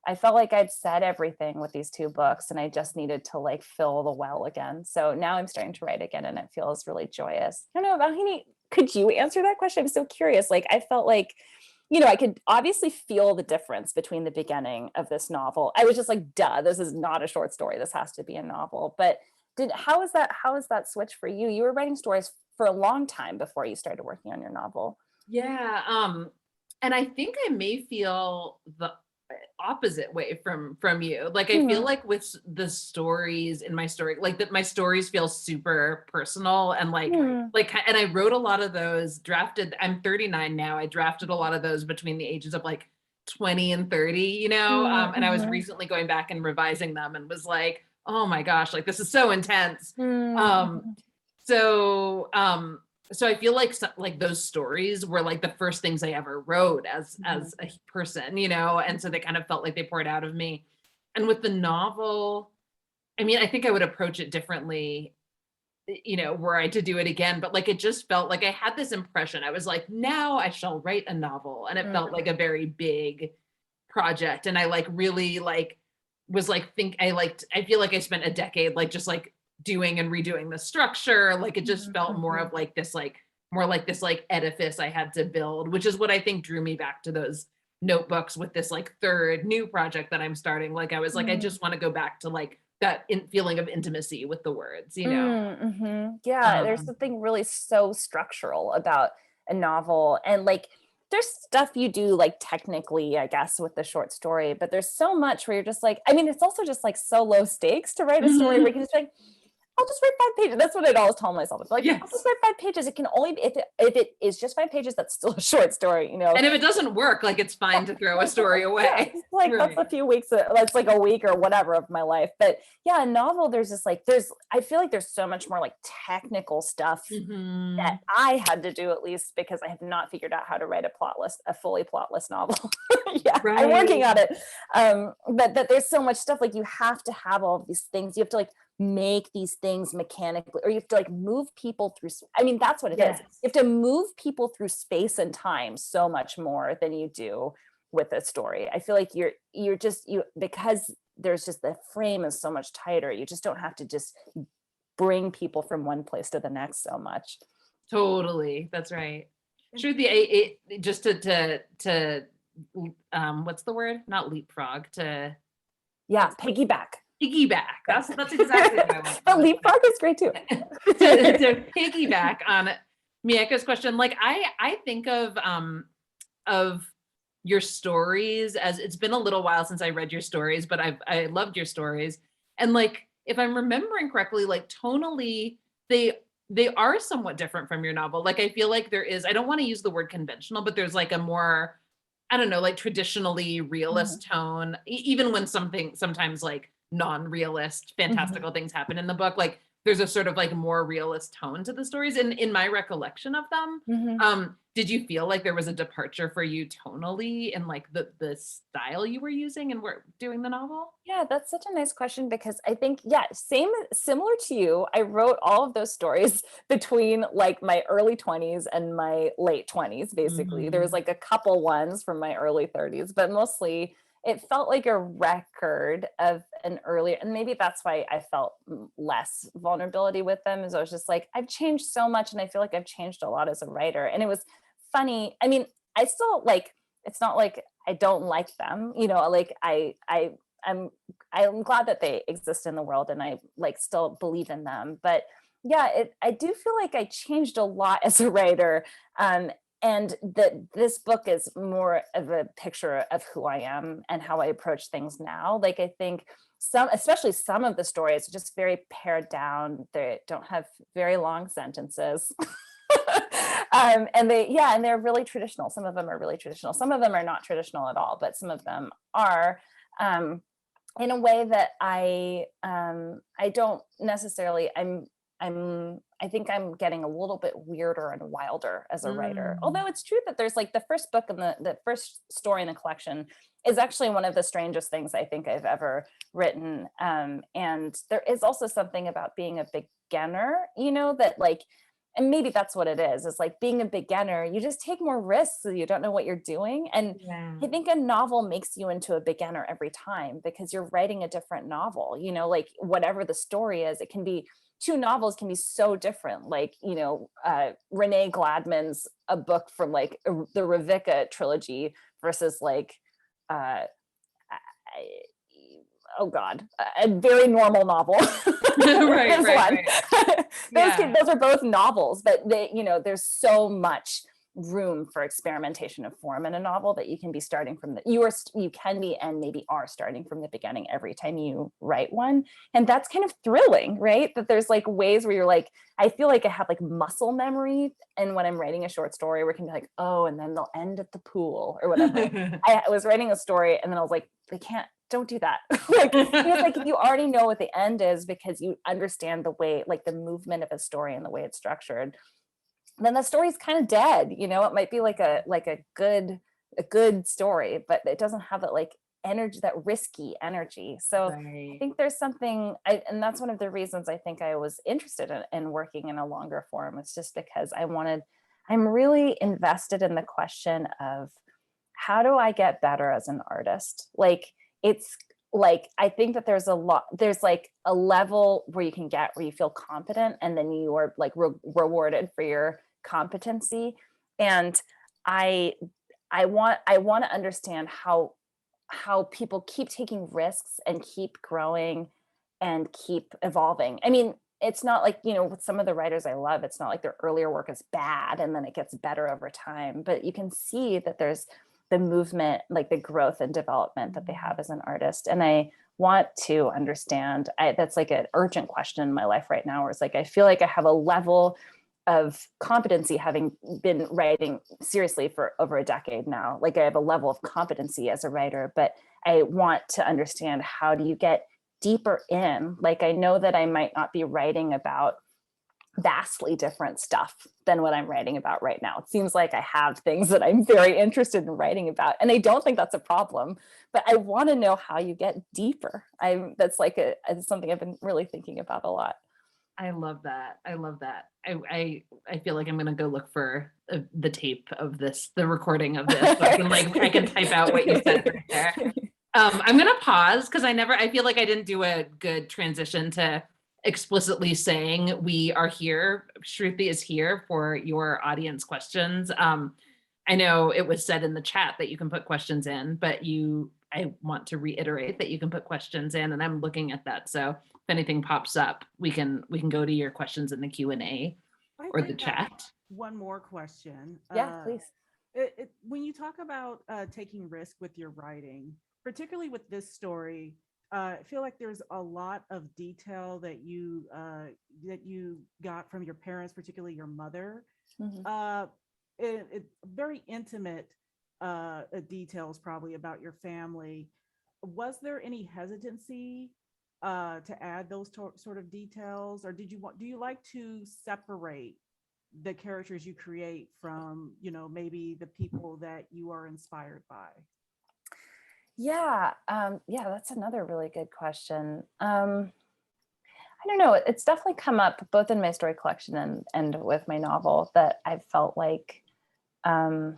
I felt like I'd said everything with these two books, and I just needed to like fill the well again. So now I'm starting to write again, and it feels really joyous. I don't know, Vauhini, could you answer that question? I'm so curious. Like, I felt like, I could obviously feel the difference between the beginning of this novel. I was just like, duh, this is not a short story. This has to be a novel. But how is that switch for you? You were writing stories for a long time before you started working on your novel. Yeah. And I think I may feel the opposite way from you. Like I feel Mhm. like with the stories in my story, like that my stories feel super personal and Mhm. and I wrote a lot of those, drafted, I'm 39 now. I drafted a lot of those between the ages of like 20 and 30, and I was Mhm. recently going back and revising them and was like, oh my gosh, like this is so intense. Um, Mhm. so so I feel like like those stories were like the first things I ever wrote as a person, and so they kind of felt like they poured out of me. And with the novel, I mean, I think I would approach it differently, were I to do it again, but like it just felt like I had this impression. I was like, now I shall write a novel, and it felt like a very big project, and I like really like was like I feel like I spent a decade like just like doing and redoing the structure. Like it just felt more Hmm. of like this like more like this like edifice I had to build, which is what I think drew me back to those notebooks with this like third new project that I'm starting. Like I was like, I Mhm. just want to go back to like that feeling of intimacy with the words. Mhm. Yeah, there's um something really so structural about a novel. And like there's stuff you do like technically, I guess, with the short story, but there's so much where you're just like, I mean, it's also just like so low stakes to write a story where you can just be like, I'll just write 5 pages. That's what I'd always tell myself. It's like, I'll just yes. write 5 pages. It can only be, if it is just 5 pages, that's still a short story. And if it doesn't work, like it's fine to throw a story Yeah, away. it's like that's Right. a few weeks, that's like a week or whatever of my life. But yeah, a novel, there's just like, I feel like there's so much more like technical stuff that Hmm. I had to do, at least because I have not figured out how to write a fully plotless novel. Yeah, I'm working Right. on it. But that there's so much stuff, like you have to have all of these things. You have to like make these things mechanically, or you have to like move people through. I mean, that's what it is. Yes. You have to move people through space and time so much more than you do with a story. I feel like you're just because there's just the frame is so much tighter. You just don't have to just bring people from one place to the next so much. Totally. That's right. And Shruti, just to what's the word? Not leapfrog, to Yeah, what's piggyback. piggyback. Yeah. That's exactly what I want But to leapfrog is great too. say. To piggyback on Mieka's question, like I think of your stories as, it's been a little while since I read your stories, but I loved your stories. And like if I'm remembering correctly, like tonally, they they are somewhat different from your novel. Like I feel like there is, I don't want to use the word conventional, but there's like a more, I don't know, like traditionally Mhm, realist tone, even when sometimes like non-realist mhm, fantastical things happen in the book. Like there's a sort of like more realist tone to the stories in my recollection of them. mhm. Did you feel like there was a departure for you tonally in like the style you were using and were doing the novel? Yeah, that's such a nice question, because I think, yeah, similar to you, I wrote all of those stories between like my early 20s and my late 20s, basically. There was Mhm. like a couple ones from my early 30s, but mostly it felt like a record of an earlier, and maybe that's why I felt less vulnerability with them, is I was just like, I've changed so much, and I feel like I've changed a lot as a writer. And it was funny. I mean, I still like, it's not like I don't like them, like I'm glad that they exist in the world, and I like still believe in them. But yeah, I do feel like I changed a lot as a writer. And that this book is more of a picture of who I am and how I approach things now. Like, I think especially some of the stories are just very pared down. They don't have very long sentences. And they're really traditional. Some of them are really traditional. Some of them are not traditional at all, but some of them are, in a way that I don't necessarily, I think I'm getting a little bit weirder and wilder as a writer. Although it's true that there's like the first book and the first story in the collection is actually one of the strangest things I think I've ever written. And there is also something about being a beginner, that like, and maybe that's what it is like being a beginner, you just take more risks, so you don't know what you're doing. And I think a novel makes you into a beginner every time because you're writing a different novel, like whatever the story is, it can be, two novels can be so different. Like, Renee Gladman's a book from like the Ravika trilogy versus like, oh God, a very normal novel. Right. Those are both novels, but there's so much room for experimentation of form in a novel that you can be starting from you can be and maybe are starting from the beginning every time you write one. And that's kind of thrilling, right? That there's like ways where you're like, I feel like I have like muscle memory, and when I'm writing a short story where it can be like, oh, and then they'll end at the pool or whatever. I was writing a story and then I was like, don't do that. Like, it's like if you already know what the end is because you understand the way, like the movement of a story and the way it's structured, then the story's kind of dead. It might be like a good story, but it doesn't have that like energy, that risky energy. So I think there's something, and that's one of the reasons I think I was interested in working in a longer form. It's just because I'm really invested in the question of how do I get better as an artist? Like, it's like, I think that there's like a level where you can get where you feel competent, and then you are like rewarded for your competency. And I want to understand how people keep taking risks and keep growing and keep evolving. I mean, it's not like, with some of the writers I love, it's not like their earlier work is bad and then it gets better over time, but you can see that there's the movement, like the growth and development that they have as an artist. And I want to understand, that's like an urgent question in my life right now, where it's like, I feel like I have a level of competency, having been writing seriously for over a decade now. Like, I have a level of competency as a writer, but I want to understand, how do you get deeper in? Like, I know that I might not be writing about vastly different stuff than what I'm writing about right now. It seems like I have things that I'm very interested in writing about, and I don't think that's a problem, but I want to know how you get deeper. That's like it's something I've been really thinking about a lot. I love that. I feel like I'm gonna go look for the tape of this, the recording of this. So I can type out what you said right there. I'm gonna pause because I feel like I didn't do a good transition to explicitly saying we are here. Shruti is here for your audience questions. I know it was said in the chat that you can put questions in, but I want to reiterate that you can put questions in, and I'm looking at that. So if anything pops up, we can go to your questions in the Q&A or the chat. One more question. Yeah, please. When you talk about taking risk with your writing, particularly with this story, I feel like there's a lot of detail that you got from your parents, particularly your mother. Mm-hmm. Very intimate details probably about your family. Was there any hesitancy to add those sort of details, or do you like to separate the characters you create from, maybe the people that you are inspired by? Yeah, that's another really good question. I don't know. It's definitely come up both in my story collection and with my novel that I've felt like I've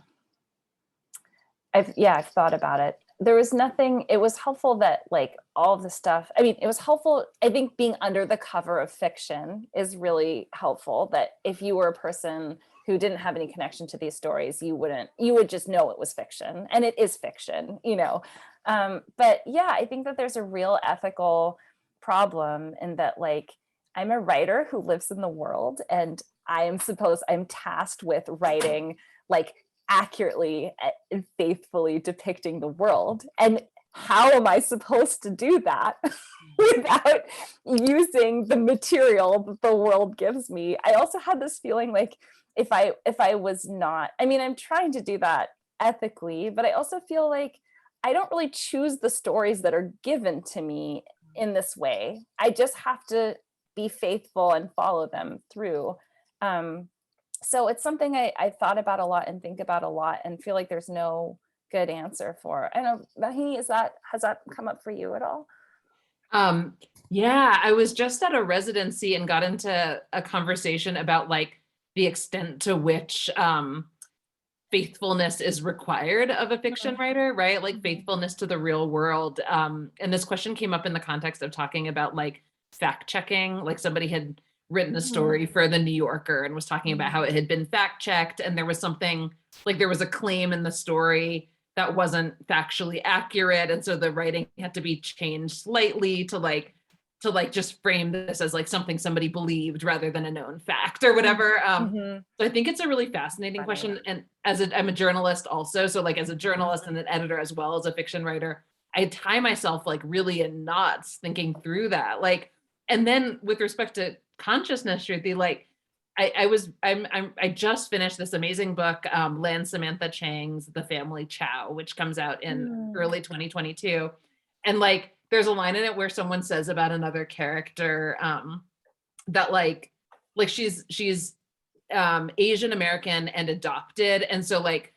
thought about it. There was nothing, it was helpful that like all of the stuff, I mean, it was helpful. I think being under the cover of fiction is really helpful, that if you were a person who didn't have any connection to these stories, you would just know it was fiction, and it is fiction, But yeah, I think that there's a real ethical problem in that, like, I'm a writer who lives in the world, and I'm tasked with writing like accurately and faithfully depicting the world. And how am I supposed to do that without using the material that the world gives me? I also had this feeling like if I was not, I mean, I'm trying to do that ethically, but I also feel like I don't really choose the stories that are given to me in this way. I just have to be faithful and follow them through. Um, so it's something I thought about a lot and think about a lot and feel like there's no good answer for. I don't know, Vauhini, has that come up for you at all? Yeah, I was just at a residency and got into a conversation about like the extent to which faithfulness is required of a fiction writer, right? Like faithfulness to the real world. And this question came up in the context of talking about like fact checking. Like somebody had written a story for the New Yorker and was talking about how it had been fact checked, and there was something like there was a claim in the story that wasn't factually accurate, and so the writing had to be changed slightly to like just frame this as like something somebody believed rather than a known fact or whatever. So I think it's a really fascinating question. And I'm a journalist also. So like as a journalist and an editor as well as a fiction writer, I tie myself like really in knots thinking through that. Like, and then with respect to consciousness, Shruti, like I just finished this amazing book, Lan Samantha Chang's The Family Chow, which comes out in early 2022. And like, there's a line in it where someone says about another character that like she's Asian American and adopted, and so like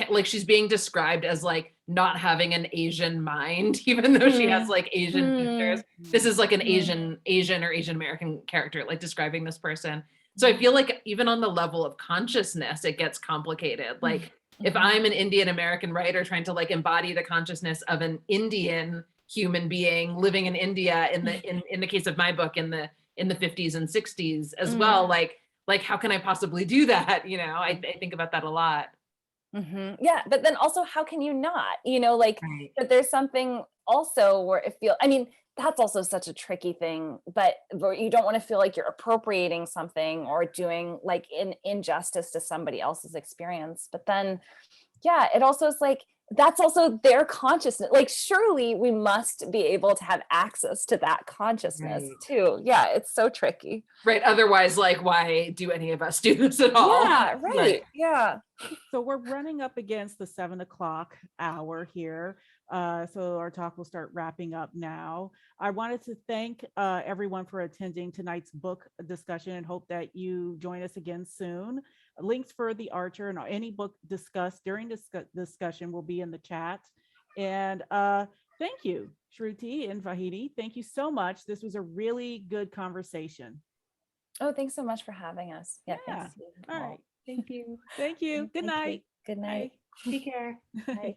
like she's being described as like not having an Asian mind, even though she has like Asian features. This is like an Asian or Asian American character, like describing this person. So I feel like even on the level of consciousness, it gets complicated. Like if I'm an Indian American writer trying to like embody the consciousness of an Indian human being living in India in the case of my book in the 50s and 60s as well, like how can I possibly do that? You know, I think about that a lot. Yeah, but then also how can you not, like that there's something also where I mean, that's also such a tricky thing, but where you don't want to feel like you're appropriating something or doing like an injustice to somebody else's experience. But then, yeah, it also is like, that's also their consciousness. Like, surely we must be able to have access to that consciousness too. Yeah, it's so tricky. Right. Otherwise, like, why do any of us do this at all? Yeah, right. Yeah. So we're running up against the 7 o'clock hour here. So our talk will start wrapping up now. I wanted to thank everyone for attending tonight's book discussion and hope that you join us again soon. Links for The Archer and any book discussed during this discussion will be in the chat. And thank you, Shruti and Vauhini. Thank you so much. This was a really good conversation. Oh, thanks so much for having us. Yeah. Yeah. Thanks to you All all. right. Thank you. Thank you. Good night. Good night. Take care. Bye.